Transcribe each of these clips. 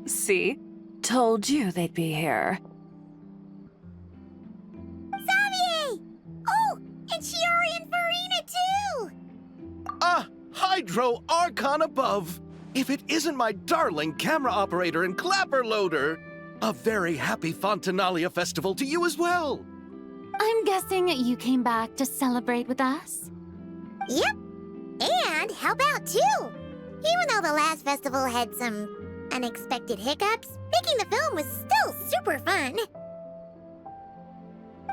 See? Told you they'd be here. Xavier! Oh, and Shiori and Farina too! Hydro Archon above! If it isn't my darling camera operator and clapper loader! A very happy Fontinalia festival to you as well! I'm guessing you came back to celebrate with us? Yep, and help out too! Even though the last festival had some unexpected hiccups, making the film was still super fun.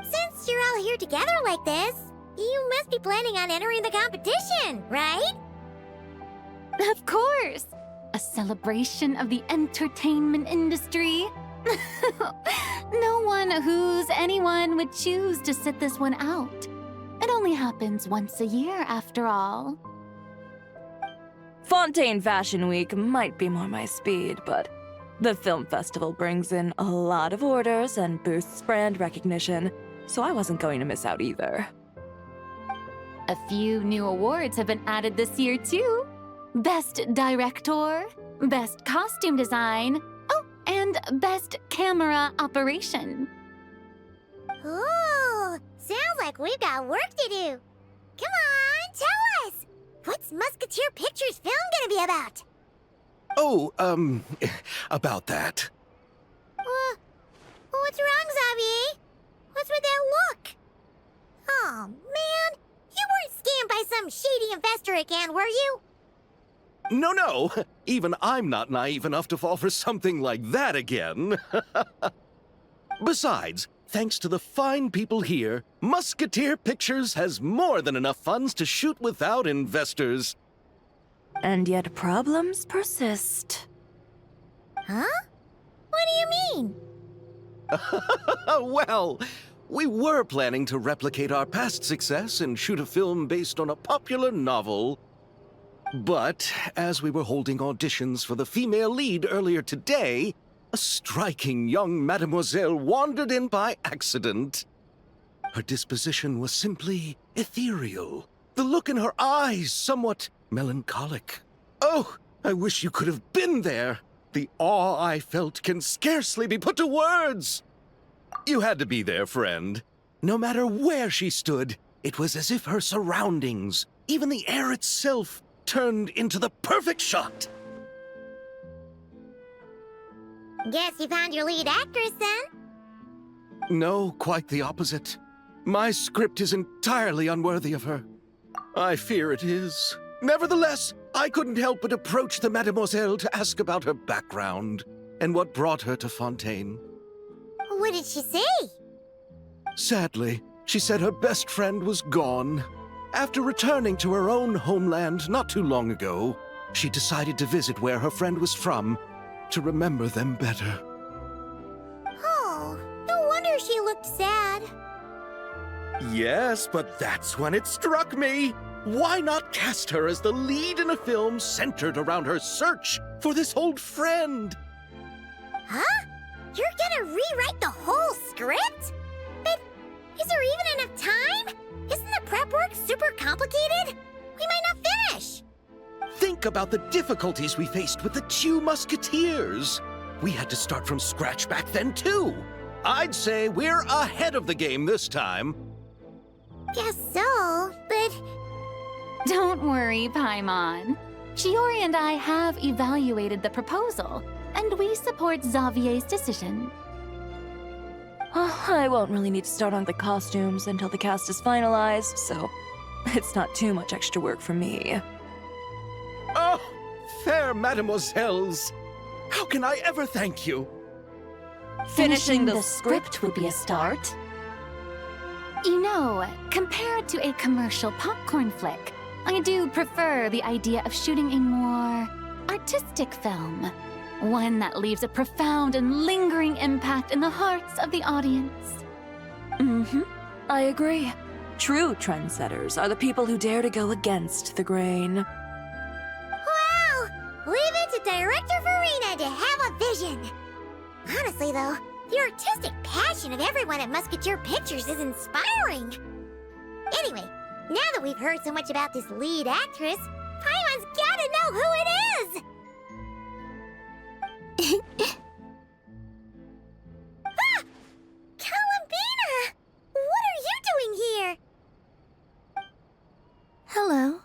Since you're all here together like this, you must be planning on entering the competition, right? Of course! A celebration of the entertainment industry. No one who's anyone would choose to sit this one out. It only happens once a year, after all. Fontaine Fashion Week might be more my speed, but the film festival brings in a lot of orders and boosts brand recognition, so I wasn't going to miss out either. A few new awards have been added this year, too. Best Director, Best Costume Design, oh, and Best Camera Operation. Ooh, sounds like we've got work to do. Come on, tell us! What's Musketeer Pictures film gonna be about? Oh, about that. What's wrong, Xavier? What's with that look? Oh, man, you weren't scammed by some shady investor again, were you? No, even I'm not naive enough to fall for something like that again. Besides, thanks to the fine people here, Musketeer Pictures has more than enough funds to shoot without investors. And yet problems persist. Huh? What do you mean? Well, we were planning to replicate our past success and shoot a film based on a popular novel. But as we were holding auditions for the female lead earlier today, a striking young mademoiselle wandered in by accident. Her disposition was simply ethereal, the look in her eyes somewhat melancholic. Oh, I wish you could have been there. The awe I felt can scarcely be put to words. You had to be there, friend. No matter where she stood, it was as if her surroundings, even the air itself, turned into the perfect shot. Guess you found your lead actress, then? No, quite the opposite. My script is entirely unworthy of her. I fear it is. Nevertheless, I couldn't help but approach the mademoiselle to ask about her background and what brought her to Fontaine. What did she say? Sadly, she said her best friend was gone. After returning to her own homeland not too long ago, she decided to visit where her friend was from to remember them better. Oh, no wonder she looked sad. Yes, but that's when it struck me. Why not cast her as the lead in a film centered around her search for this old friend? Huh? You're gonna rewrite the whole script? But is there even enough time? Isn't the prep work super complicated? We might not finish. Think about the difficulties we faced with the two Musketeers. We had to start from scratch back then, too. I'd say we're ahead of the game this time. Guess so, but... Don't worry, Paimon. Shiori and I have evaluated the proposal, and we support Xavier's decision. I won't really need to start on the costumes until the cast is finalized, so it's not too much extra work for me. Oh, fair mademoiselles. How can I ever thank you? Finishing the script would be a start. You know, compared to a commercial popcorn flick, I do prefer the idea of shooting a more artistic film. One that leaves a profound and lingering impact in the hearts of the audience. I agree. True trendsetters are the people who dare to go against the grain. Wow! Leave it to Director Farina to have a vision. Honestly, though, the artistic passion of everyone at Musketeer Pictures is inspiring. Anyway, now that we've heard so much about this lead actress, Paimon's gotta know who it is! Ah! Columbina! What are you doing here? Hello.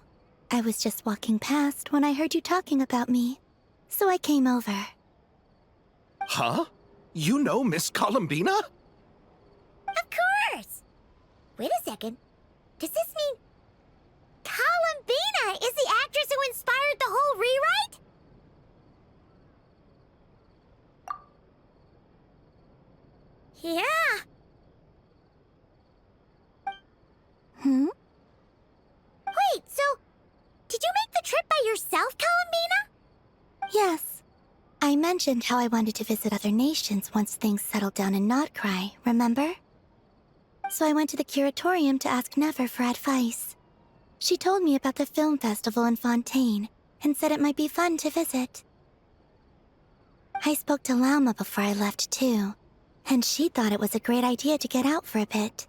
I was just walking past when I heard you talking about me, so I came over. Huh? You know Miss Columbina? Of course! Wait a second. Does this mean Columbina is the actress who inspired the whole rewrite? Yeah. Hmm? Wait, so did you make the trip by yourself, Columbina? Yes. I mentioned how I wanted to visit other nations once things settled down in Notcry, remember? So I went to the curatorium to ask Never for advice. She told me about the film festival in Fontaine and said it might be fun to visit. I spoke to Lauma before I left too, and she thought it was a great idea to get out for a bit.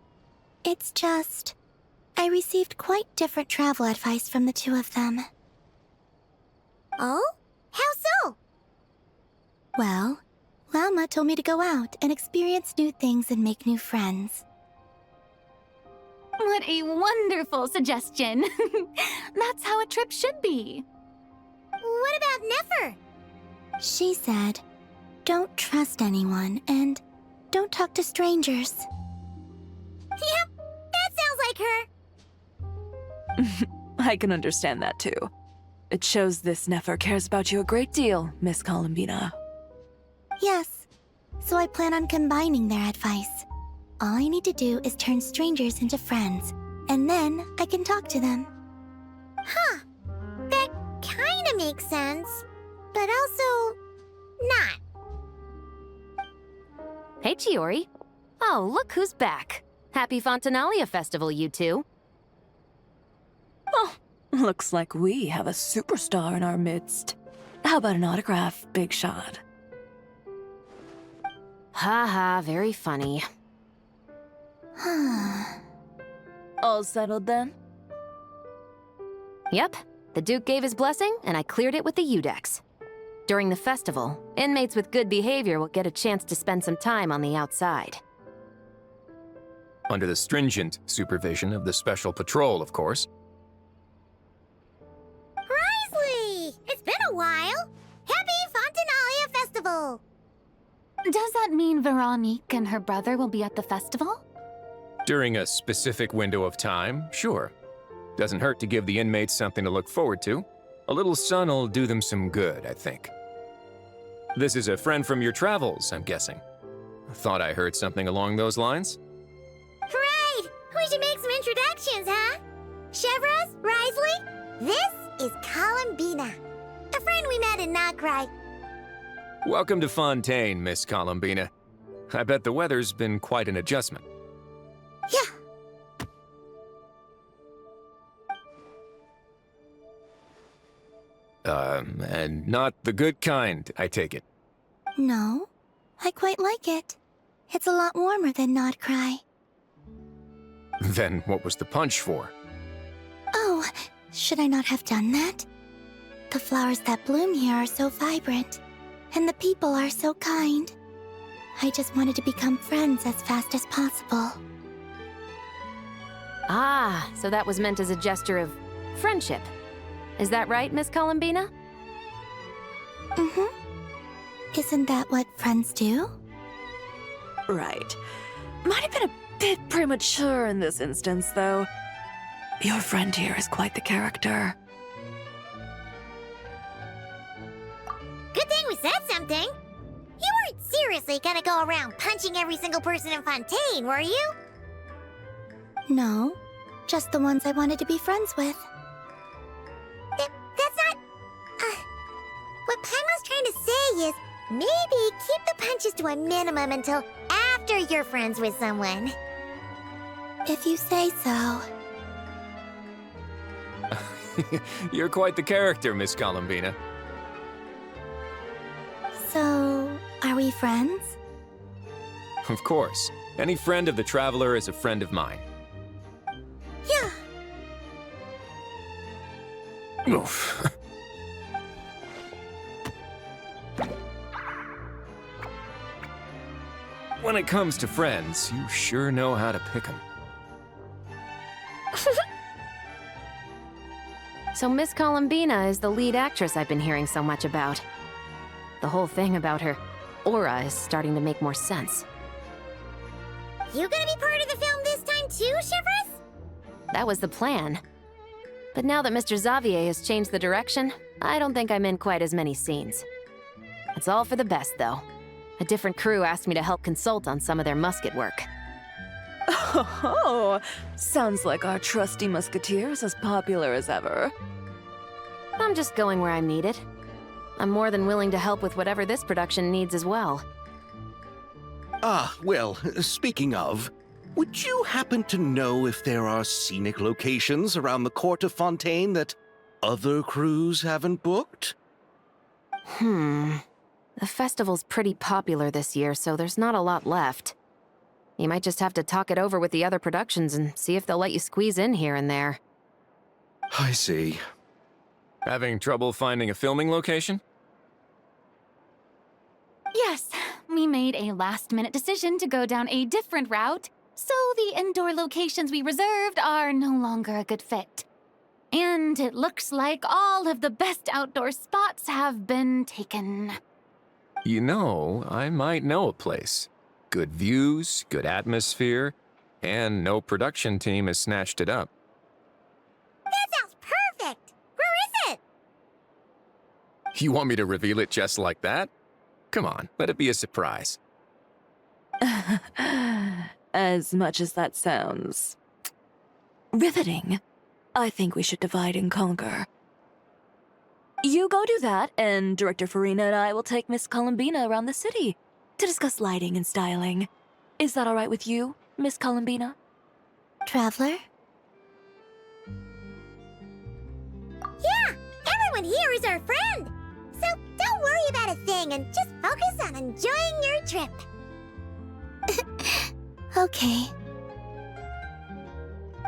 It's just, I received quite different travel advice from the two of them. Oh? How so? Well, Lauma told me to go out and experience new things and make new friends. What a wonderful suggestion. That's how a trip should be. What about Nefer? She said, don't trust anyone and don't talk to strangers. Yep, that sounds like her. I can understand that too. It shows this Nefer cares about you a great deal, Miss Columbina. Yes, so I plan on combining their advice. All I need to do is turn strangers into friends, and then I can talk to them. Huh. That kinda makes sense, but also not. Hey, Chiori. Oh, look who's back. Happy Fontinalia Festival, you two. Oh, looks like we have a superstar in our midst. How about an autograph, Big Shot? Ha, very funny. All settled then? Yep, the Duke gave his blessing, and I cleared it with the Udex. During the festival, inmates with good behavior will get a chance to spend some time on the outside. Under the stringent supervision of the Special Patrol, of course. Risley! It's been a while! Happy Fontinalia Festival! Does that mean Veronique and her brother will be at the festival? During a specific window of time, sure. Doesn't hurt to give the inmates something to look forward to. A little sun'll do them some good, I think. This is a friend from your travels, I'm guessing. Thought I heard something along those lines. Right! We should make some introductions, huh? Chevros, Risley, this is Columbina, a friend we met in Notcry. Welcome to Fontaine, Miss Columbina. I bet the weather's been quite an adjustment. Yeah. And not the good kind, I take it. No, I quite like it. It's a lot warmer than Notcry. Then what was the punch for? Oh, should I not have done that? The flowers that bloom here are so vibrant, and the people are so kind. I just wanted to become friends as fast as possible. Ah, so that was meant as a gesture of friendship. Is that right, Miss Columbina? Mm-hmm. Isn't that what friends do? Right. Might have been a bit premature in this instance, though. Your friend here is quite the character. Good thing we said something. You weren't seriously gonna go around punching every single person in Fontaine, were you? No, just the ones I wanted to be friends with. That's not... what Paimon's trying to say is, maybe keep the punches to a minimum until after you're friends with someone. If you say so. You're quite the character, Miss Columbina. So, are we friends? Of course. Any friend of the Traveler is a friend of mine. Yeah. Oof. when it comes to friends, you sure know how to pick 'em. So Miss Columbina is the lead actress I've been hearing so much about. The whole thing about her aura is starting to make more sense. You gonna be part of the film this time too, Shivers? That was the plan. But now that Mr. Xavier has changed the direction, I don't think I'm in quite as many scenes. It's all for the best, though. A different crew asked me to help consult on some of their musket work. Oh, sounds like our trusty musketeer's as popular as ever. I'm just going where I'm needed. I'm more than willing to help with whatever this production needs as well. Ah, well, speaking of, would you happen to know if there are scenic locations around the court of Fontaine that other crews haven't booked? The festival's pretty popular this year, so there's not a lot left. You might just have to talk it over with the other productions and see if they'll let you squeeze in here and there. I see. Having trouble finding a filming location? Yes, we made a last-minute decision to go down a different route, so the indoor locations we reserved are no longer a good fit. And it looks like all of the best outdoor spots have been taken. You know, I might know a place. Good views, good atmosphere, and no production team has snatched it up. That sounds perfect! Where is it? You want me to reveal it just like that? Come on, let it be a surprise. As much as that sounds riveting, I think we should divide and conquer. You go do that, and Director Farina and I will take Miss Columbina around the city to discuss lighting and styling. Is that all right with you, Miss Columbina? Traveler? Yeah, everyone here is our friend. So don't worry about a thing and just focus on enjoying your trip. Okay.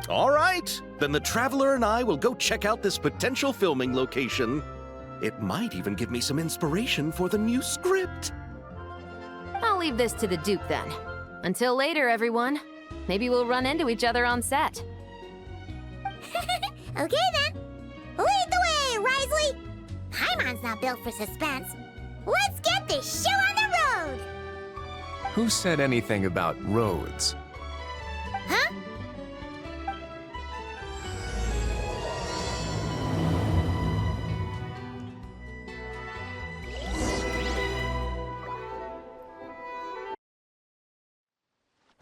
All right, then the Traveler and I will go check out this potential filming location. It might even give me some inspiration for the new script. I'll leave this to the Duke then. Until later, everyone. Maybe we'll run into each other on set. Okay then. Lead the way, Risley. Paimon's not built for suspense. Let's get this show on the road. Who said anything about roads? Huh?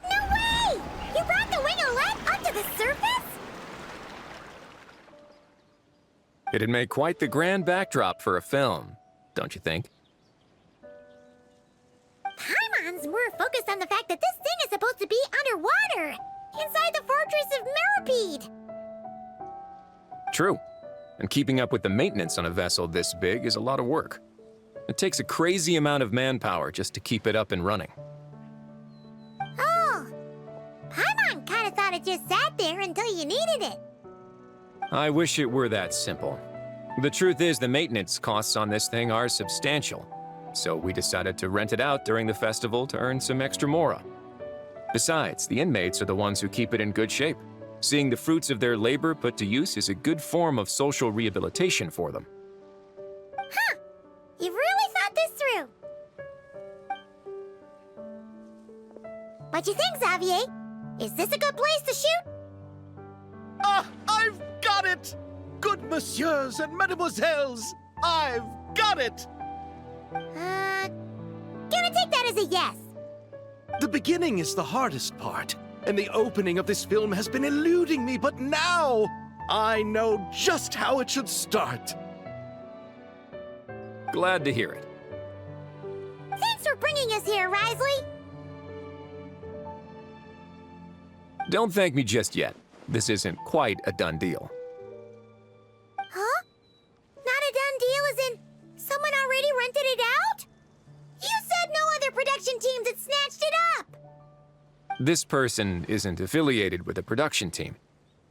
No way! You brought the wing-o-let up to the surface? It'd make quite the grand backdrop for a film, don't you think? Paimon's more focused on the fact that this thing is supposed to be underwater, inside the fortress of Millipede. True. And keeping up with the maintenance on a vessel this big is a lot of work. It takes a crazy amount of manpower just to keep it up and running. Oh, Paimon kind of thought it just sat there until you needed it. I wish it were that simple. The truth is, the maintenance costs on this thing are substantial. So we decided to rent it out during the festival to earn some extra mora. Besides, the inmates are the ones who keep it in good shape. Seeing the fruits of their labor put to use is a good form of social rehabilitation for them. Huh, you've really thought this through. What you think, Xavier? Is this a good place to shoot? Ah, I've got it! Good messieurs and mademoiselles, I've got it! Gonna take that as a yes. The beginning is the hardest part, and the opening of this film has been eluding me, but now I know just how it should start. Glad to hear it. Thanks for bringing us here, Risley. Don't thank me just yet. This isn't quite a done deal. Huh? Not a done deal as in someone already rented it out? You said no other production teams had snatched it up! This person isn't affiliated with a production team.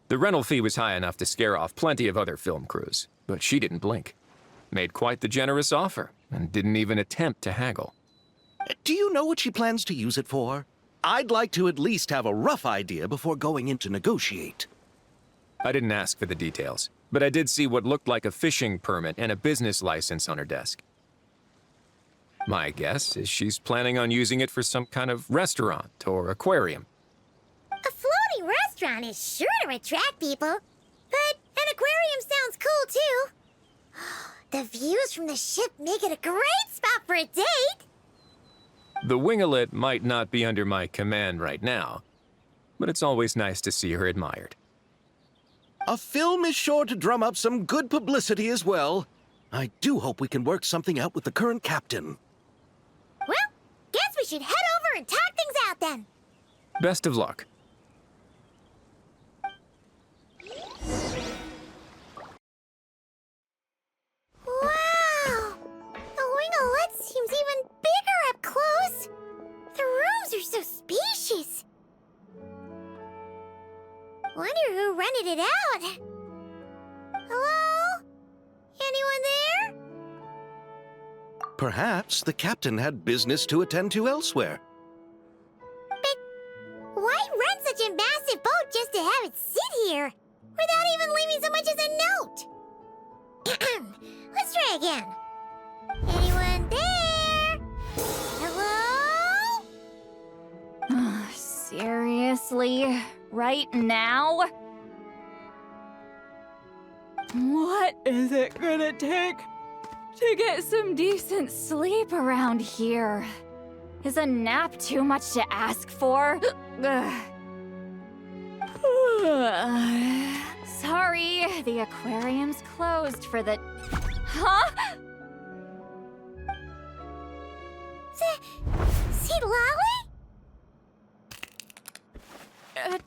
The rental fee was high enough to scare off plenty of other film crews, but she didn't blink. Made quite the generous offer, and didn't even attempt to haggle. Do you know what she plans to use it for? I'd like to at least have a rough idea before going in to negotiate. I didn't ask for the details, but I did see what looked like a fishing permit and a business license on her desk. My guess is she's planning on using it for some kind of restaurant or aquarium. A floating restaurant is sure to attract people. But an aquarium sounds cool, too. The views from the ship make it a great spot for a date. The winglet might not be under my command right now, but it's always nice to see her admired. A film is sure to drum up some good publicity as well. I do hope we can work something out with the current captain. Well, guess we should head over and talk things out then. Best of luck. Wow! The winglet seems even bigger up close. The rooms are so spacious. Wonder who rented it out. Hello? Anyone there? Perhaps the captain had business to attend to elsewhere. But why rent such a massive boat just to have it sit here? Without even leaving so much as a note? Let's try again. Anyone there? Hello? Seriously? Right now? What is it gonna take to get some decent sleep around here? Is a nap too much to ask for? Sorry, the aquarium's closed for the... Huh? Seed Lolly?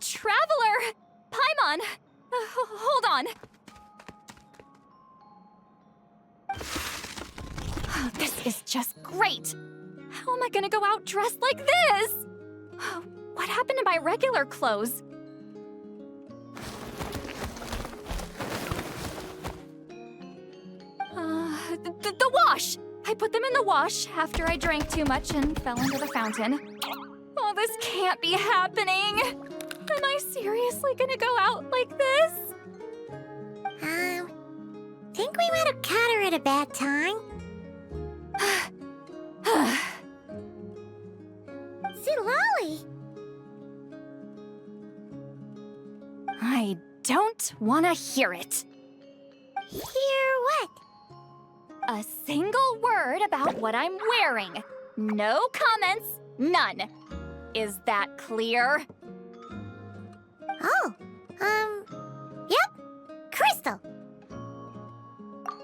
Traveler! Paimon! Hold on. Oh, this is just great. How am I gonna go out dressed like this? What happened to my regular clothes? The wash! I put them in the wash after I drank too much and fell into the fountain. Oh, this can't be happening! Am I seriously gonna go out like this? Think we might have caught her at a bad time. Seed Lolly! I don't want to hear it. Hear what? A single word about what I'm wearing. No comments, none. Is that clear? Oh, yep. Crystal.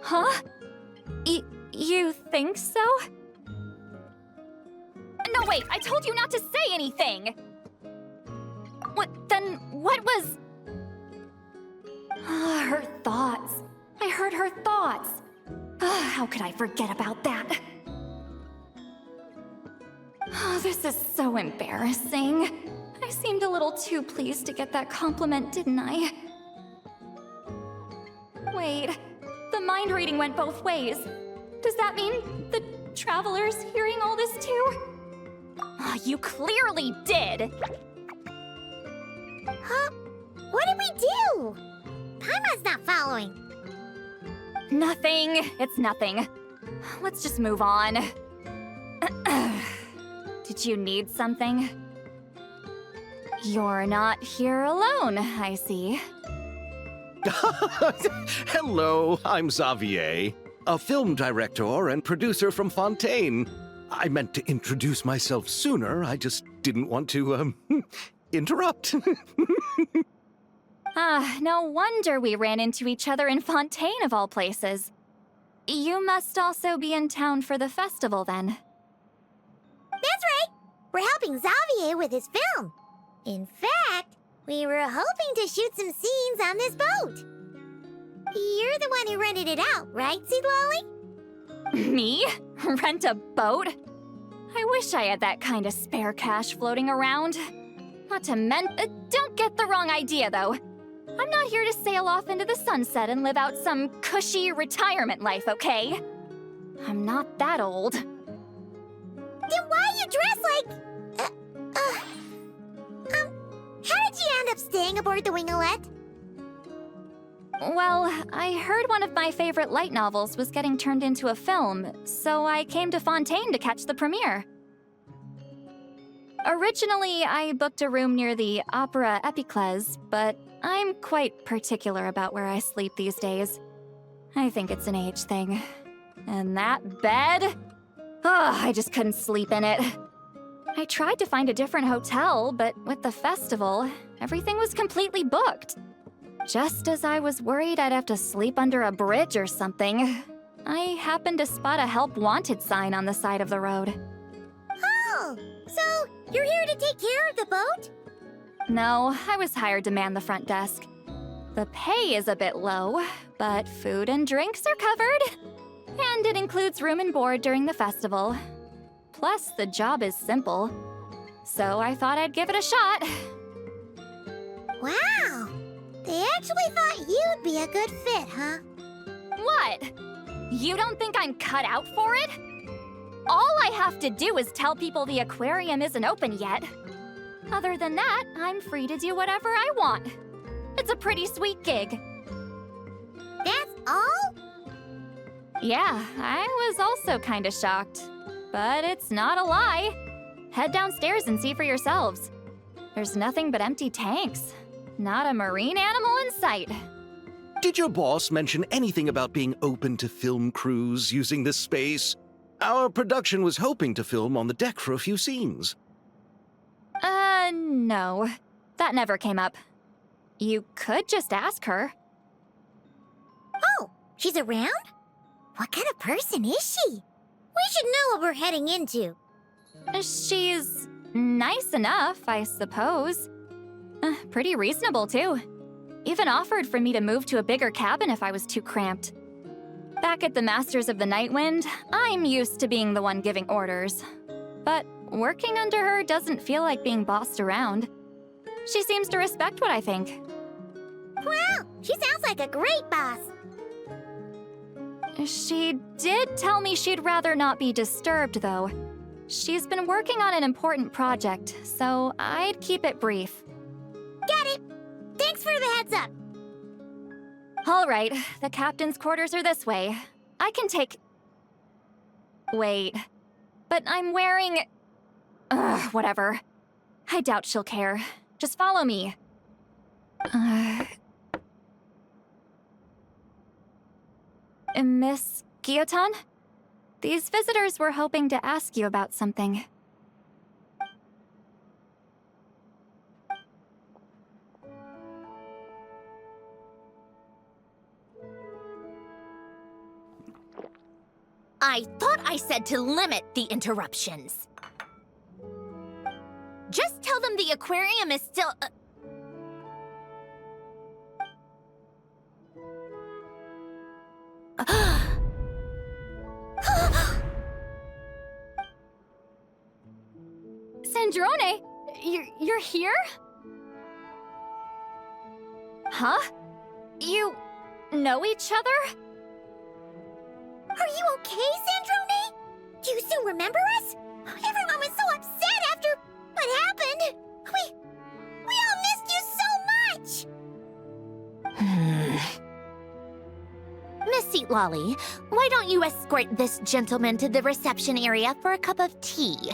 Huh? You think so? No, wait, I told you not to say anything! What was... her thoughts. I heard her thoughts. How could I forget about that? Oh, this is so embarrassing. I seemed a little too pleased to get that compliment, didn't I? Wait, the mind reading went both ways. Does that mean the Traveler's hearing all this too? Oh, you clearly did! Huh? What did we do? Paimon's not following. Nothing. It's nothing. Let's just move on. Did you need something? You're not here alone, I see. Hello, I'm Xavier, a film director and producer from Fontaine. I meant to introduce myself sooner, I just didn't want to, interrupt. No wonder we ran into each other in Fontaine of all places. You must also be in town for the festival, then. That's right! We're helping Xavier with his film. In fact, we were hoping to shoot some scenes on this boat. You're the one who rented it out, right, Seed Lolly? Me? Rent a boat? I wish I had that kind of spare cash floating around. Not to don't get the wrong idea, though. I'm not here to sail off into the sunset and live out some cushy retirement life, okay? I'm not that old. Then why How did you end up staying aboard the Winglet? Well, I heard one of my favorite light novels was getting turned into a film, so I came to Fontaine to catch the premiere. Originally, I booked a room near the Opera Epiclese, but I'm quite particular about where I sleep these days. I think it's an age thing. And that bed? Oh, I just couldn't sleep in it. I tried to find a different hotel, but with the festival, everything was completely booked. Just as I was worried I'd have to sleep under a bridge or something, I happened to spot a help wanted sign on the side of the road. Oh, so you're here to take care of the boat? No, I was hired to man the front desk. The pay is a bit low, but food and drinks are covered. And it includes room and board during the festival. Plus, the job is simple. So I thought I'd give it a shot. Wow! They actually thought you'd be a good fit, huh? What? You don't think I'm cut out for it? All I have to do is tell people the aquarium isn't open yet. Other than that, I'm free to do whatever I want. It's a pretty sweet gig. That's all? Yeah, I was also kinda shocked. But it's not a lie. Head downstairs and see for yourselves. There's nothing but empty tanks. Not a marine animal in sight. Did your boss mention anything about being open to film crews using this space? Our production was hoping to film on the deck for a few scenes. No. That never came up. You could just ask her. Oh, she's around? What kind of person is she? We should know what we're heading into. She's nice enough, I suppose. Pretty reasonable, too. Even offered for me to move to a bigger cabin if I was too cramped. Back at the Masters of the Nightwind, I'm used to being the one giving orders. But working under her doesn't feel like being bossed around. She seems to respect what I think. Wow, she sounds like a great boss. She did tell me she'd rather not be disturbed, though. She's been working on an important project, so I'd keep it brief. Got it. Thanks for the heads up. All right, the captain's quarters are this way. I can take... Wait. But I'm wearing... Ugh, whatever. I doubt she'll care. Just follow me. Miss Guillotin? These visitors were hoping to ask you about something. I thought I said to limit the interruptions. Just tell them the aquarium is still... Sandrone, you're here? Huh? You know each other? Are you okay, Sandrone? Do you still remember us? Everyone was so upset after what happened. We all missed you so much. Miss Seatlolly, why don't you escort this gentleman to the reception area for a cup of tea?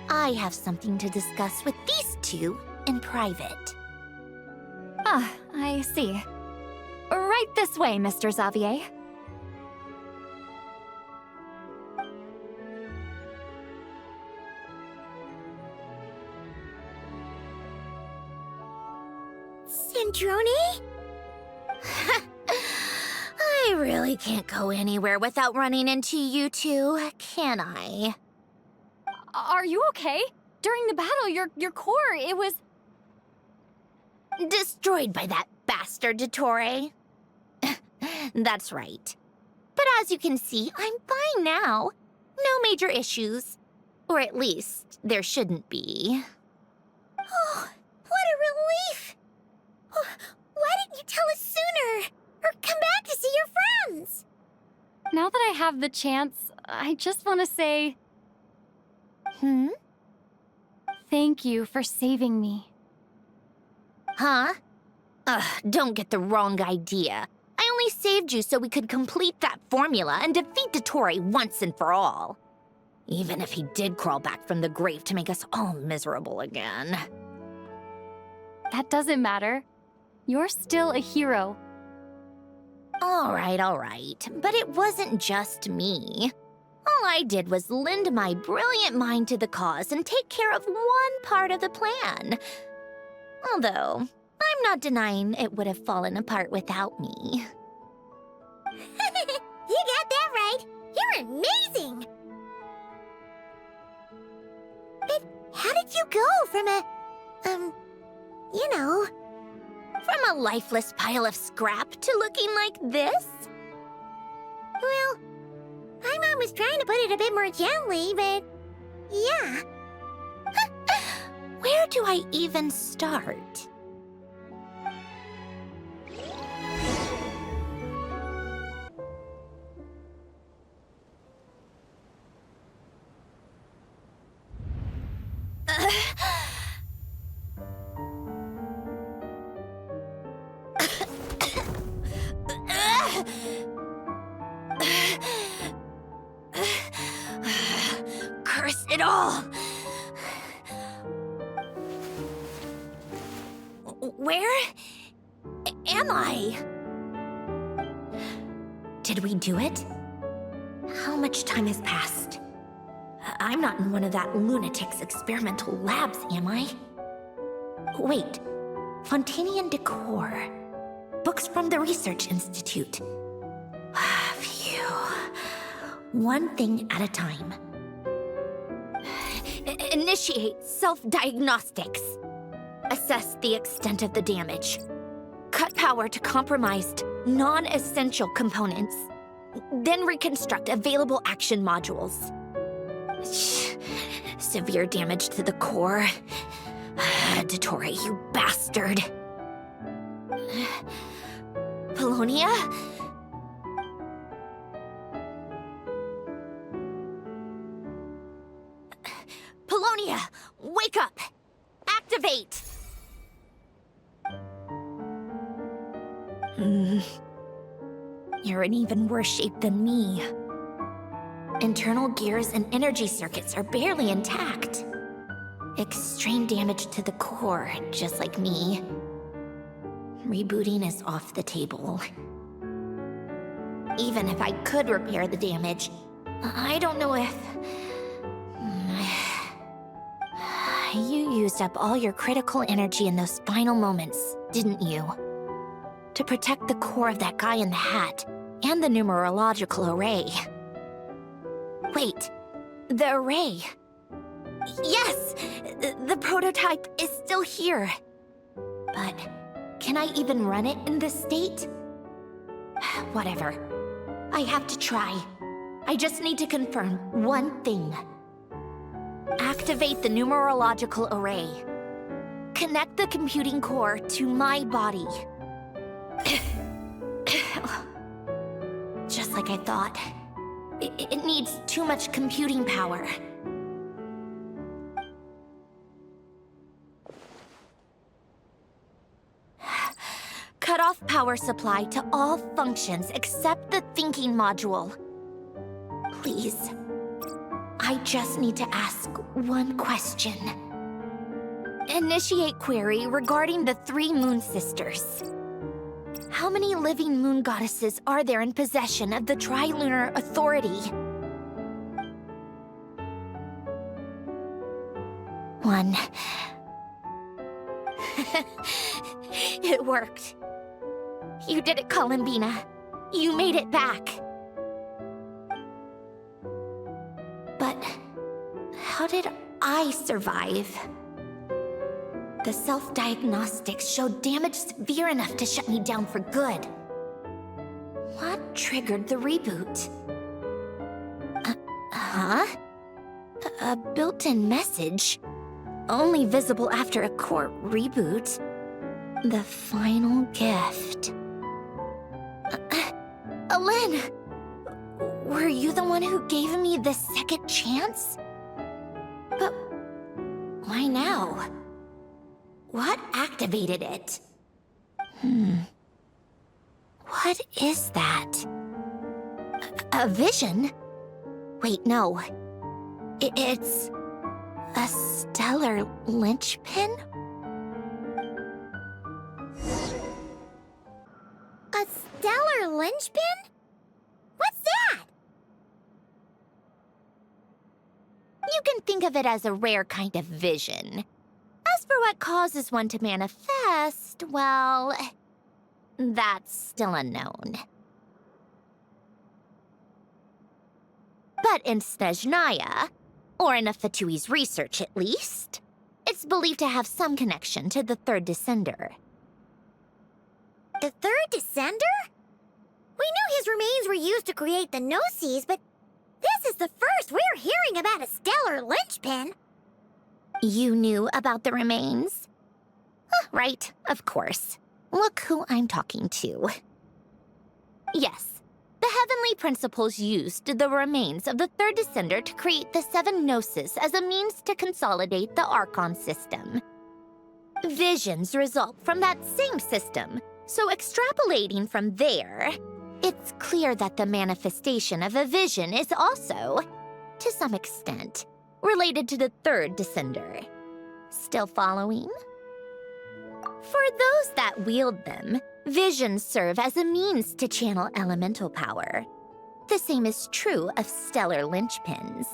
I have something to discuss with these two in private. Ah, I see. Right this way, Mr. Xavier. Sandrone? I really can't go anywhere without running into you two, can I? Are you okay? During the battle, your core, it was... Destroyed by that bastard Dottore. That's right. But as you can see, I'm fine now. No major issues. Or at least, there shouldn't be. Oh, what a relief! Why didn't you tell us sooner? Or come back to see your friends? Now that I have the chance, I just want to say... Thank you for saving me. Huh? Don't get the wrong idea. I only saved you so we could complete that formula and defeat Dottore once and for all. Even if he did crawl back from the grave to make us all miserable again. That doesn't matter. You're still a hero. All right. But it wasn't just me. All I did was lend my brilliant mind to the cause and take care of one part of the plan. Although, I'm not denying it would have fallen apart without me. You got that right. You're amazing. But how did you go from From a lifeless pile of scrap to looking like this? Well, my mom was trying to put it a bit more gently, but yeah. Where do I even start? Curse it all! Where am I? Did we do it? How much time has passed? I'm not in one of that lunatic's experimental labs, am I? Wait, Fontanian decor. Books from the Research Institute. Phew. One thing at a time. Initiate self-diagnostics. Assess the extent of the damage. Cut power to compromised, non-essential components. Then reconstruct available action modules. Severe damage to the core. Dottore, you bastard. Polonia? Polonia, wake up! Activate! You're in even worse shape than me. Internal gears and energy circuits are barely intact. Extreme damage to the core, just like me. Rebooting is off the table. Even if I could repair the damage, I don't know if... You used up all your critical energy in those final moments, didn't you? To protect the core of that guy in the hat, and the numerological array. Wait, the array. Yes! The prototype is still here. But can I even run it in this state? Whatever. I have to try. I just need to confirm one thing. Activate the numerological array. Connect the computing core to my body. Just like I thought. It needs too much computing power. Cut off power supply to all functions except the thinking module. Please. I just need to ask one question. Initiate query regarding the 3 moon sisters. How many living moon goddesses are there in possession of the Trilunar Authority? 1. It worked. You did it, Columbina. You made it back. But how did I survive? The self-diagnostics showed damage severe enough to shut me down for good. What triggered the reboot? A built-in message? Only visible after a core reboot. The final gift. Alin! Were you the one who gave me the second chance? But why now? What activated it? What is that? A vision? Wait, no. It's a stellar linchpin? A stellar linchpin? What's that? You can think of it as a rare kind of vision. As for what causes one to manifest, well, that's still unknown. But in Snezhnaya, or in Afatui's research at least, it's believed to have some connection to the third descender. The third descender? We knew his remains were used to create the Gnosis, but this is the first we're hearing about a stellar linchpin. You knew about the remains? Right, of course. Look who I'm talking to. Yes, the Heavenly Principles used the remains of the third descender to create the 7 Gnosis as a means to consolidate the Archon system. Visions result from that same system, so extrapolating from there, it's clear that the manifestation of a vision is also, to some extent, related to the third descender. Still following? For those that wield them, visions serve as a means to channel elemental power. The same is true of stellar linchpins.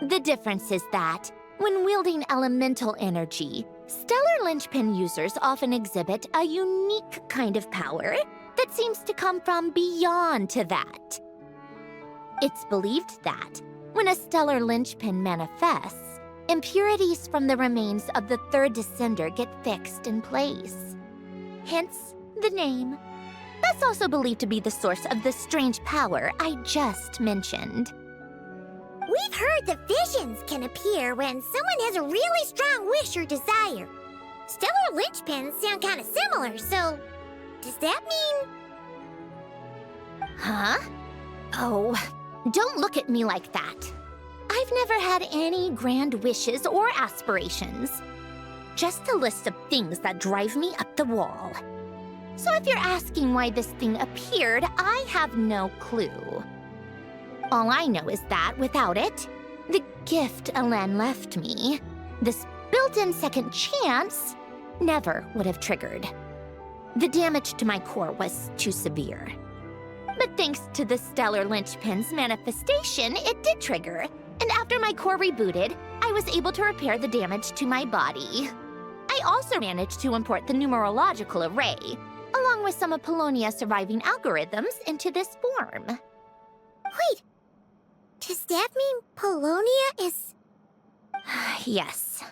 The difference is that, when wielding elemental energy, stellar linchpin users often exhibit a unique kind of power that seems to come from beyond to that. It's believed that, when a stellar linchpin manifests, impurities from the remains of the third descender get fixed in place. Hence, the name. That's also believed to be the source of the strange power I just mentioned. We've heard that visions can appear when someone has a really strong wish or desire. Stellar linchpins sound kind of similar, so does that mean... Huh? Oh, don't look at me like that. I've never had any grand wishes or aspirations. Just a list of things that drive me up the wall. So if you're asking why this thing appeared, I have no clue. All I know is that without it, the gift Alen left me, this built-in second chance, never would have triggered. The damage to my core was too severe. But thanks to the stellar linchpin's manifestation, it did trigger. And after my core rebooted, I was able to repair the damage to my body. I also managed to import the numerological array, along with some of Polonia's surviving algorithms, into this form. Wait, does that mean Polonia is... Yes.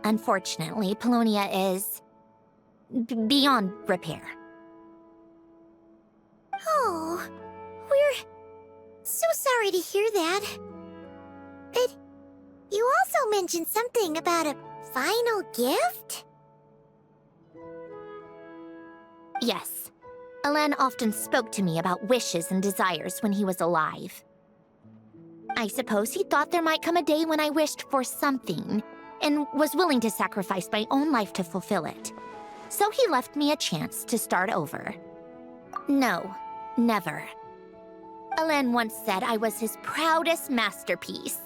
Unfortunately, Polonia is... beyond repair. Oh, we're so sorry to hear that. But you also mentioned something about a final gift? Yes. Alen often spoke to me about wishes and desires when he was alive. I suppose he thought there might come a day when I wished for something, and was willing to sacrifice my own life to fulfill it. So he left me a chance to start over. No, never. Alen once said I was his proudest masterpiece.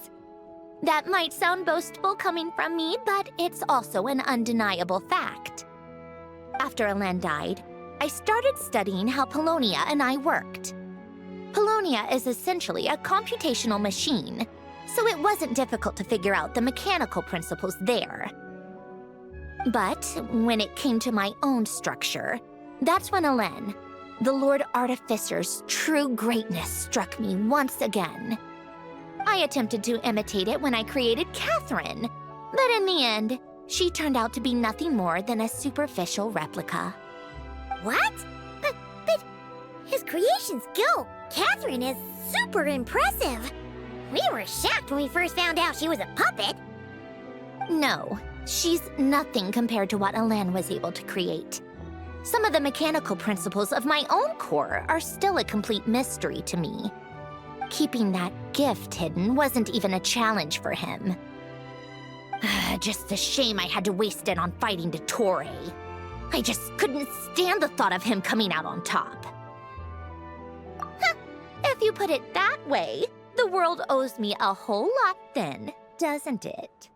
That might sound boastful coming from me, but it's also an undeniable fact. After Alen died, I started studying how Polonia and I worked. Polonia is essentially a computational machine, so it wasn't difficult to figure out the mechanical principles there. But when it came to my own structure, that's when Alen, the Lord Artificer's true greatness, struck me once again. I attempted to imitate it when I created Catherine, but in the end, she turned out to be nothing more than a superficial replica. What? But his creation skill, Catherine, is super impressive. We were shocked when we first found out she was a puppet. No, she's nothing compared to what Alen was able to create. Some of the mechanical principles of my own core are still a complete mystery to me. Keeping that gift hidden wasn't even a challenge for him. Just a shame I had to waste it on fighting Dottore. I just couldn't stand the thought of him coming out on top. Huh, if you put it that way, the world owes me a whole lot then, doesn't it?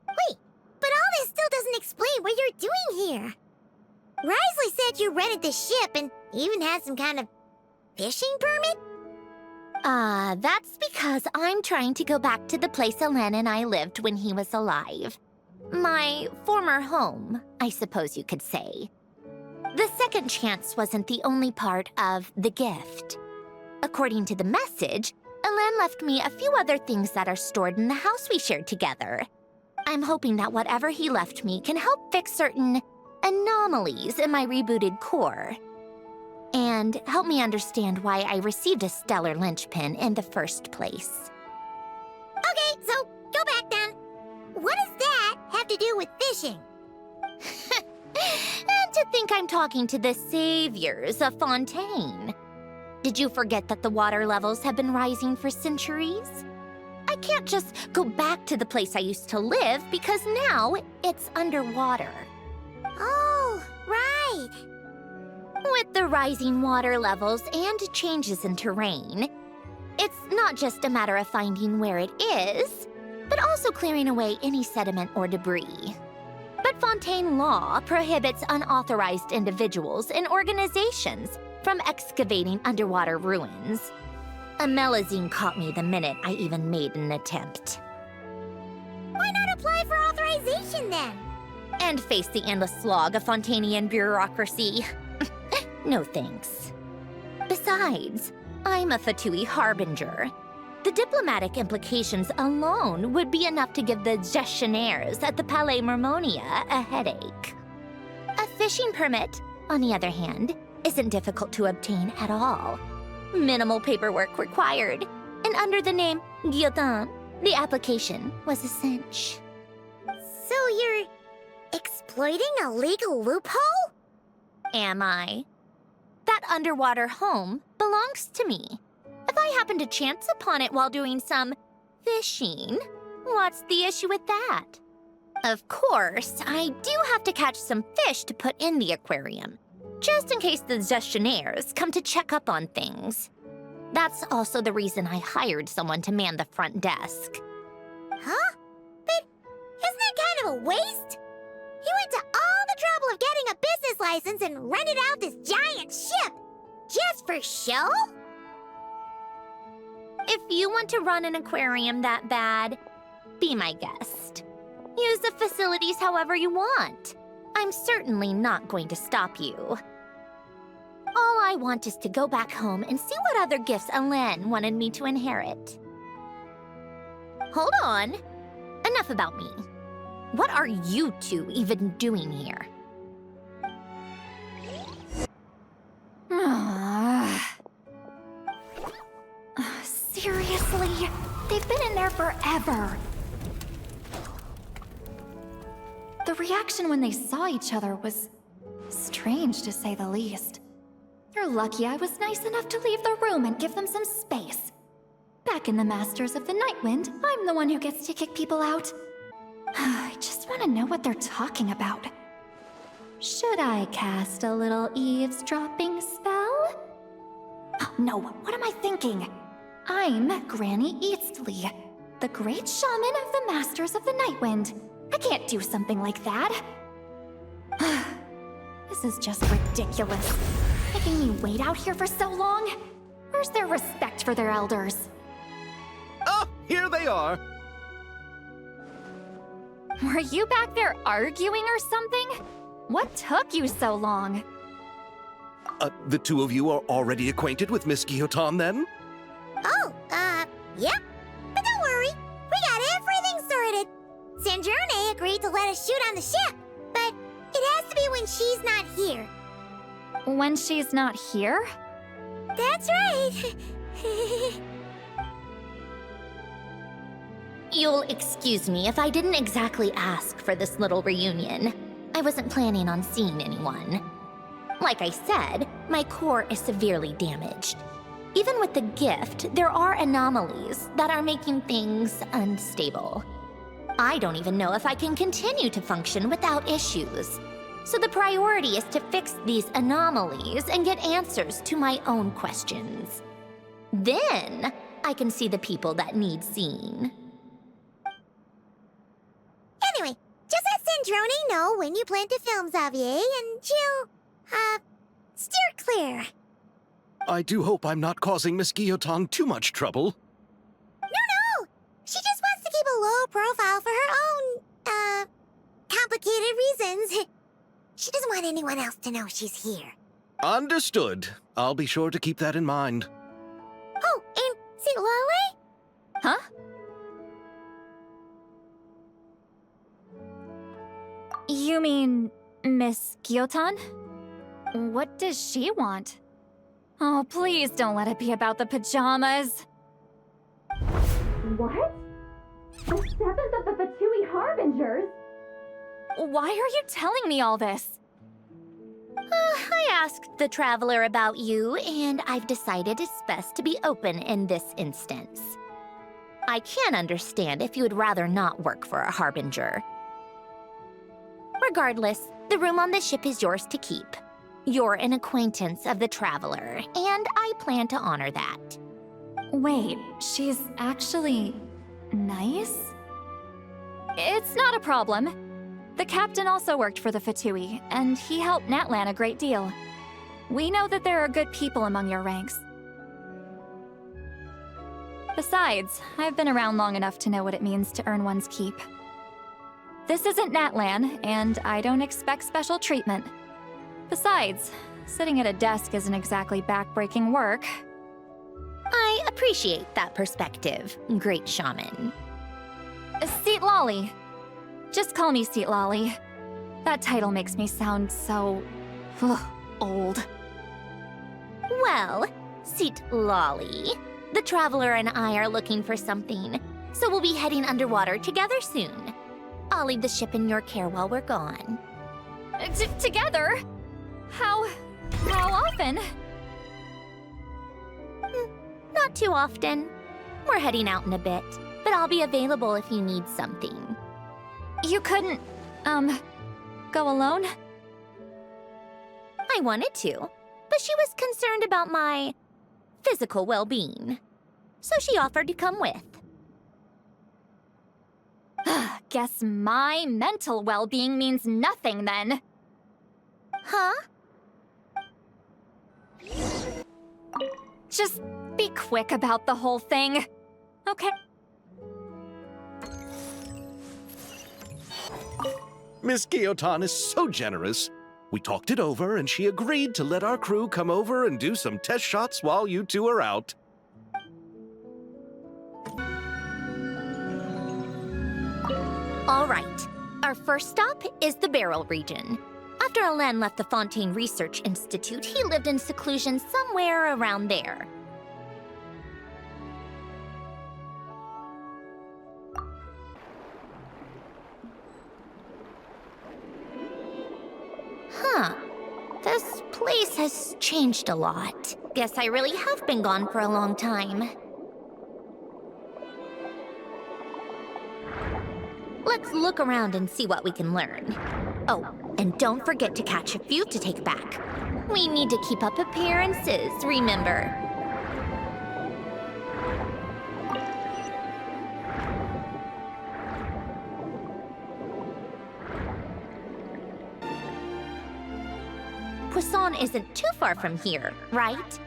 Wait, but all this still doesn't explain what you're doing here. Risley said you rented the ship and even had some kind of fishing permit? That's because I'm trying to go back to the place Alen and I lived when he was alive. My former home, I suppose you could say. The second chance wasn't the only part of the gift. According to the message, Alen left me a few other things that are stored in the house we shared together. I'm hoping that whatever he left me can help fix certain anomalies in my rebooted core. And help me understand why I received a stellar linchpin in the first place. Okay, so go back then. What does that have to do with fishing? And to think I'm talking to the saviors of Fontaine. Did you forget that the water levels have been rising for centuries? I can't just go back to the place I used to live because now it's underwater. Oh, right. With the rising water levels and changes in terrain, it's not just a matter of finding where it is, but also clearing away any sediment or debris. But Fontaine law prohibits unauthorized individuals and organizations from excavating underwater ruins. A Melazine caught me the minute I even made an attempt. Why not apply for authorization then? And face the endless slog of Fontainian bureaucracy. No thanks. Besides, I'm a Fatui harbinger. The diplomatic implications alone would be enough to give the gestionnaires at the Palais Mermonia a headache. A fishing permit, on the other hand, isn't difficult to obtain at all. Minimal paperwork required, and under the name Guillotin, the application was a cinch. So you're exploiting a legal loophole? Am I? That underwater home belongs to me. If I happen to chance upon it while doing some fishing, what's the issue with that? Of course, I do have to catch some fish to put in the aquarium, just in case the gestionnaires come to check up on things. That's also the reason I hired someone to man the front desk. Huh? But isn't that kind of a waste? You went to all the trouble of getting a business license and rented out this giant ship, just for show? If you want to run an aquarium that bad, be my guest. Use the facilities however you want. I'm certainly not going to stop you. All I want is to go back home and see what other gifts Alen wanted me to inherit. Hold on. Enough about me. What are you two even doing here? Seriously? They've been in there forever. The reaction when they saw each other was strange, to say the least. You're lucky I was nice enough to leave the room and give them some space. Back in the Masters of the Nightwind, I'm the one who gets to kick people out. I just want to know what they're talking about. Should I cast a little eavesdropping spell? Oh, no, what am I thinking? I'm Granny Eastley, the great shaman of the Masters of the Nightwind. I can't do something like that. This is just ridiculous. Making me wait out here for so long? Where's their respect for their elders? Oh, here they are. Were you back there arguing or something? What took you so long? The two of you are already acquainted with Miss Guillotin, then? Oh, yep. But don't worry, we got everything sorted. Sandrone agreed to let us shoot on the ship, but it has to be when she's not here. When she's not here? That's right. You'll excuse me if I didn't exactly ask for this little reunion. I wasn't planning on seeing anyone. Like I said, my core is severely damaged. Even with the gift, there are anomalies that are making things unstable. I don't even know if I can continue to function without issues. So the priority is to fix these anomalies and get answers to my own questions. Then I can see the people that need seeing. Anyway, just let Sandrone know when you plan to film Xavier, and she'll, steer clear. I do hope I'm not causing Miss Guillotin too much trouble. No! She just wants to keep a low profile for her own, complicated reasons. She doesn't want anyone else to know she's here. Understood. I'll be sure to keep that in mind. Oh, and see Lale? Huh? You mean Miss Guillotin? What does she want? Oh, please don't let it be about the pajamas. What? The 7th of the Fatui Harbingers? Why are you telling me all this? I asked the Traveler about you, and I've decided it's best to be open in this instance. I can understand if you would rather not work for a Harbinger. Regardless, the room on the ship is yours to keep. You're an acquaintance of the Traveler, and I plan to honor that. Wait, she's actually nice? It's not a problem. The captain also worked for the Fatui, and he helped Natlan a great deal. We know that there are good people among your ranks. Besides, I've been around long enough to know what it means to earn one's keep. This isn't Natlan, and I don't expect special treatment. Besides, sitting at a desk isn't exactly back-breaking work. I appreciate that perspective, great shaman. Seat Lolly. Just call me Seat Lolly. That title makes me sound so... old. Well, Seat Lolly, the Traveler and I are looking for something, so we'll be heading underwater together soon. I'll leave the ship in your care while we're gone. Together? How often? Not too often. We're heading out in a bit, but I'll be available if you need something. You couldn't, go alone? I wanted to, but she was concerned about my physical well-being, so she offered to come with. Guess my mental well-being means nothing then. Huh? Just be quick about the whole thing, okay? Miss Guillotin is so generous. We talked it over, and she agreed to let our crew come over and do some test shots while you two are out. All right. Our first stop is the Beryl region. After Alain left the Fontaine Research Institute, he lived in seclusion somewhere around there. Huh. This place has changed a lot. Guess I really have been gone for a long time. Let's look around and see what we can learn. Oh, and don't forget to catch a few to take back. We need to keep up appearances, remember? Poisson isn't too far from here, right?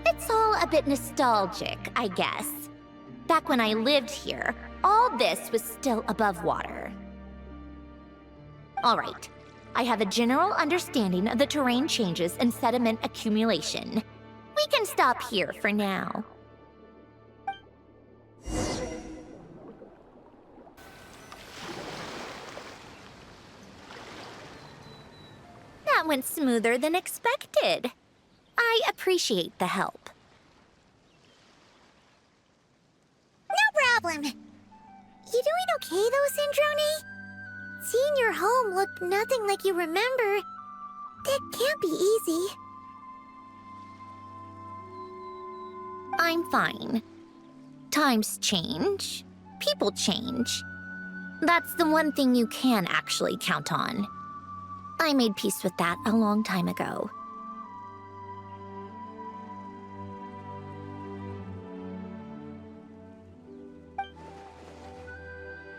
It's all a bit nostalgic, I guess. Back when I lived here, all this was still above water. All right, I have a general understanding of the terrain changes and sediment accumulation. We can stop here for now. That went smoother than expected. I appreciate the help. No problem. You doing okay though, Sandrone? Seeing your home look nothing like you remember, that can't be easy. I'm fine. Times change. People change. That's the one thing you can actually count on. I made peace with that a long time ago.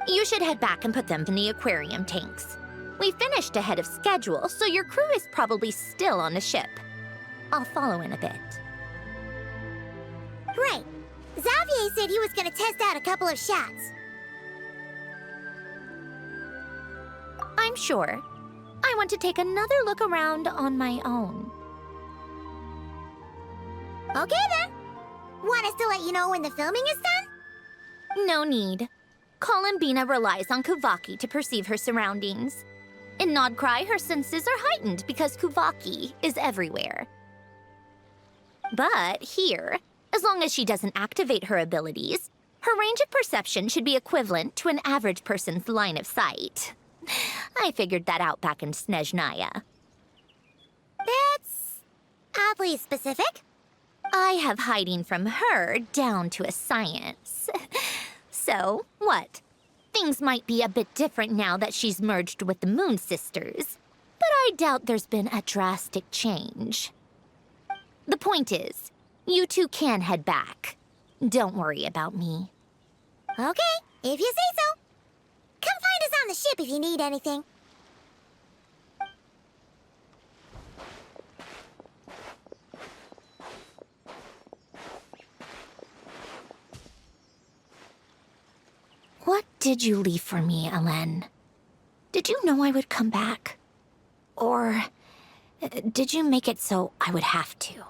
You should head back and put them in the aquarium tanks. We finished ahead of schedule, so your crew is probably still on the ship. I'll follow in a bit. Right. Xavier said he was gonna test out a couple of shots. I'm sure. I want to take another look around on my own. Okay then. Want us to let you know when the filming is done? No need. Columbina relies on Kuvaki to perceive her surroundings. In Nodcry, her senses are heightened because Kuvaki is everywhere. But here, as long as she doesn't activate her abilities, her range of perception should be equivalent to an average person's line of sight. I figured that out back in Snezhnaya. That's oddly specific. I have hiding from her down to a science. So, what? Things might be a bit different now that she's merged with the Moon Sisters, but I doubt there's been a drastic change. The point is, you two can head back. Don't worry about me. Okay, if you say so. Come find us on the ship if you need anything. What did you leave for me, Elen? Did you know I would come back? Or did you make it so I would have to?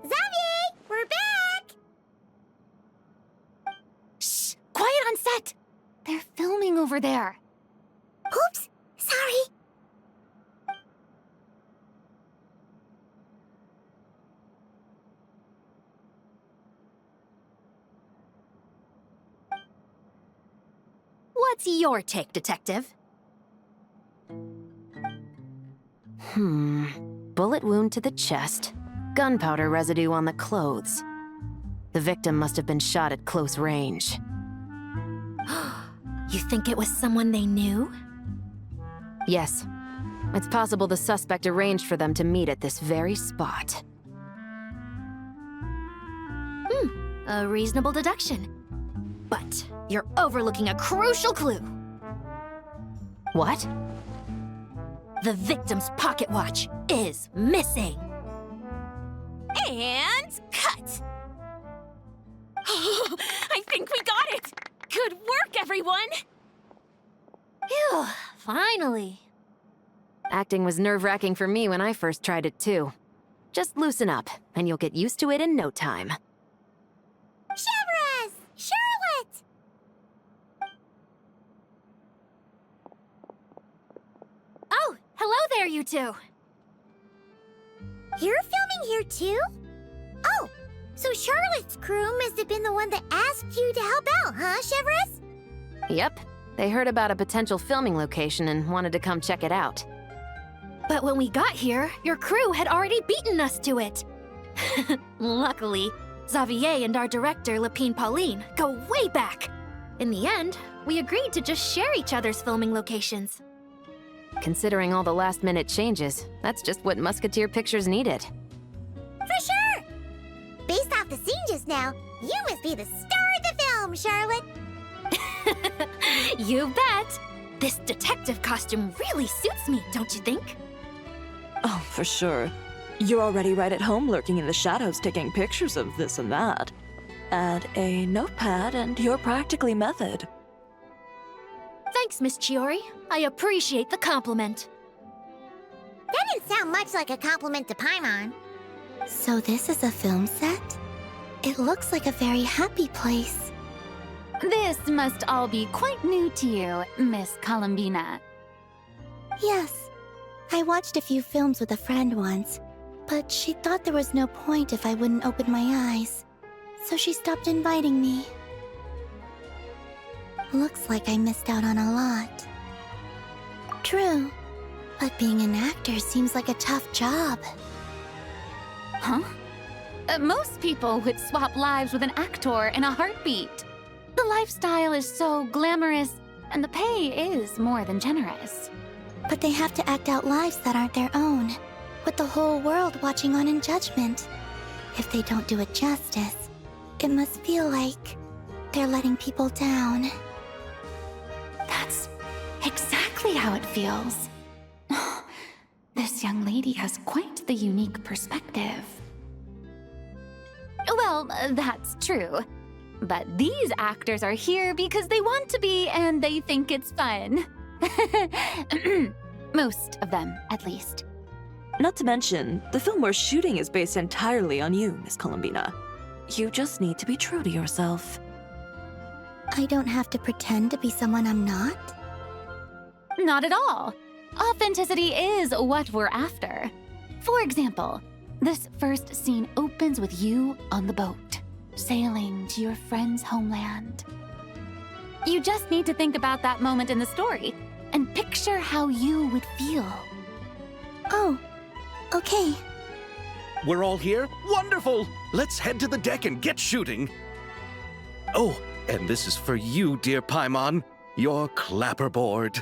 Xavier, we're back! Shh! Quiet on set! They're filming over there. Oops, sorry. What's your take, Detective? Bullet wound to the chest. Gunpowder residue on the clothes. The victim must have been shot at close range. You think it was someone they knew? Yes. It's possible the suspect arranged for them to meet at this very spot. A reasonable deduction. But you're overlooking a crucial clue. What? The victim's pocket watch is missing. And cut! I think we got it! Good work, everyone! Phew, finally. Acting was nerve-wracking for me when I first tried it too. Just loosen up, and you'll get used to it in no time. Chevres! Charlotte! Oh, hello there, you two. You're filming here too? Oh, so Charlotte's crew must have been the one that asked you to help out, huh, Chevres? Yep. They heard about a potential filming location and wanted to come check it out. But when we got here, your crew had already beaten us to it. Luckily, Xavier and our director, Lapine Pauline, go way back. In the end, we agreed to just share each other's filming locations. Considering all the last-minute changes, that's just what Musketeer Pictures needed. For sure! Based off the scene just now, you must be the star of the film, Charlotte! You bet! This detective costume really suits me, don't you think? Oh, for sure. You're already right at home lurking in the shadows taking pictures of this and that. Add a notepad and you're practically method. Thanks, Miss Chiori. I appreciate the compliment. That didn't sound much like a compliment to Paimon. So this is a film set? It looks like a very happy place. This must all be quite new to you, Miss Columbina. Yes. I watched a few films with a friend once, but she thought there was no point if I wouldn't open my eyes. So she stopped inviting me. Looks like I missed out on a lot. True, but being an actor seems like a tough job. Huh? Most people would swap lives with an actor in a heartbeat. The lifestyle is so glamorous, and the pay is more than generous. But they have to act out lives that aren't their own, with the whole world watching on in judgment. If they don't do it justice, it must feel like they're letting people down. That's exactly how it feels. This young lady has quite the unique perspective. Well, that's true. But these actors are here because they want to be and they think it's fun. Most of them, at least. Not to mention, the film we're shooting is based entirely on you, Miss Columbina. You just need to be true to yourself. I don't have to pretend to be someone I'm not? Not at all. Authenticity is what we're after. For example, this first scene opens with you on the boat, sailing to your friend's homeland. You just need to think about that moment in the story and picture how you would feel. Oh, okay. We're all here? Wonderful! Let's head to the deck and get shooting. Oh, and this is for you, dear Paimon, your clapperboard.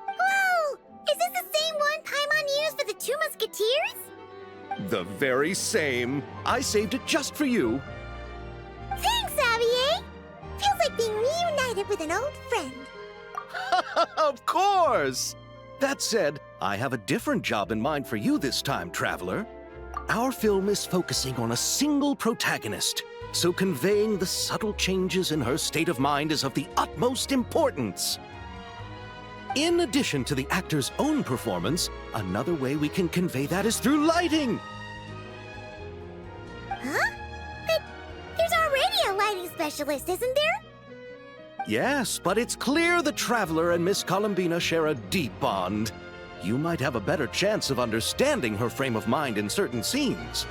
Whoa! Is this the same one Paimon used for the Two Musketeers? The very same. I saved it just for you. Thanks, Xavier! Feels like being reunited with an old friend. Of course! That said, I have a different job in mind for you this time, traveler. Our film is focusing on a single protagonist, so conveying the subtle changes in her state of mind is of the utmost importance. In addition to the actor's own performance, another way we can convey that is through lighting. Huh? But there's already a lighting specialist, isn't there? Yes, but it's clear the Traveler and Miss Columbina share a deep bond. You might have a better chance of understanding her frame of mind in certain scenes.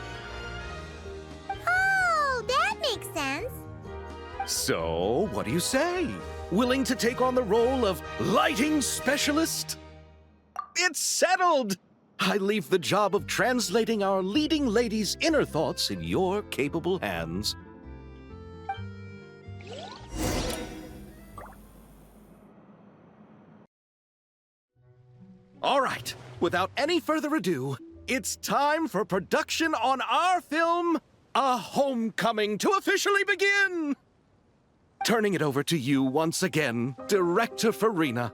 Oh, that makes sense. So, what do you say? Willing to take on the role of lighting specialist? It's settled! I leave the job of translating our leading lady's inner thoughts in your capable hands. All right, without any further ado, it's time for production on our film, A Homecoming, to officially begin! Turning it over to you once again, Director Farina.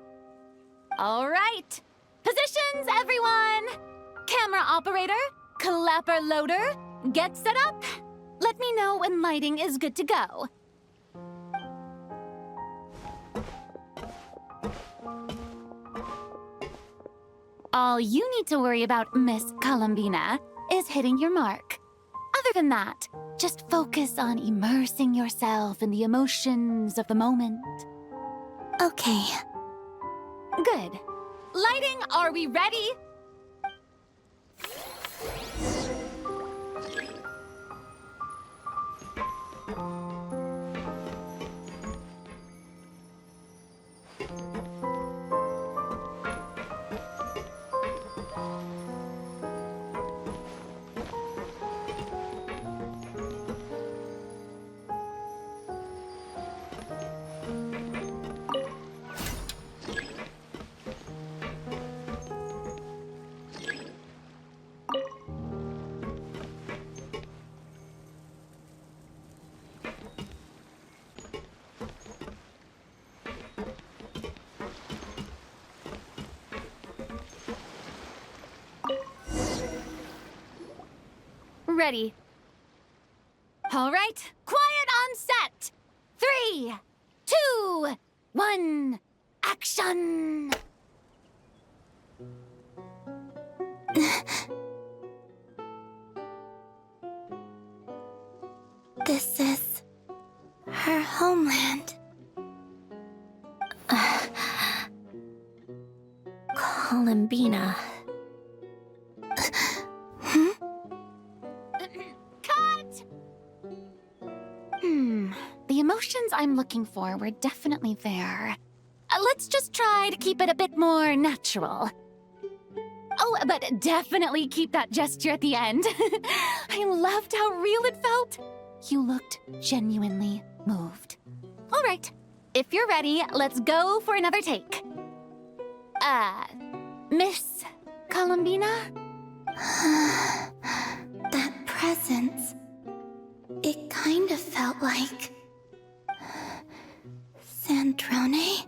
All right. Positions, everyone! Camera operator, clapper loader, get set up. Let me know when lighting is good to go. All you need to worry about, Miss Columbina, is hitting your mark. Other than that, just focus on immersing yourself in the emotions of the moment. Okay. Good. Lighting, are we ready? Ready. All right, quiet on set. 3, 2, 1, action! This is her homeland. Columbina. Cut! The emotions I'm looking for were definitely there. Let's just try to keep it a bit more natural. Oh, but definitely keep that gesture at the end. I loved how real it felt. You looked genuinely moved. All right, if you're ready, let's go for another take. Miss Columbina? That presence. It kind of felt like... Sandrone?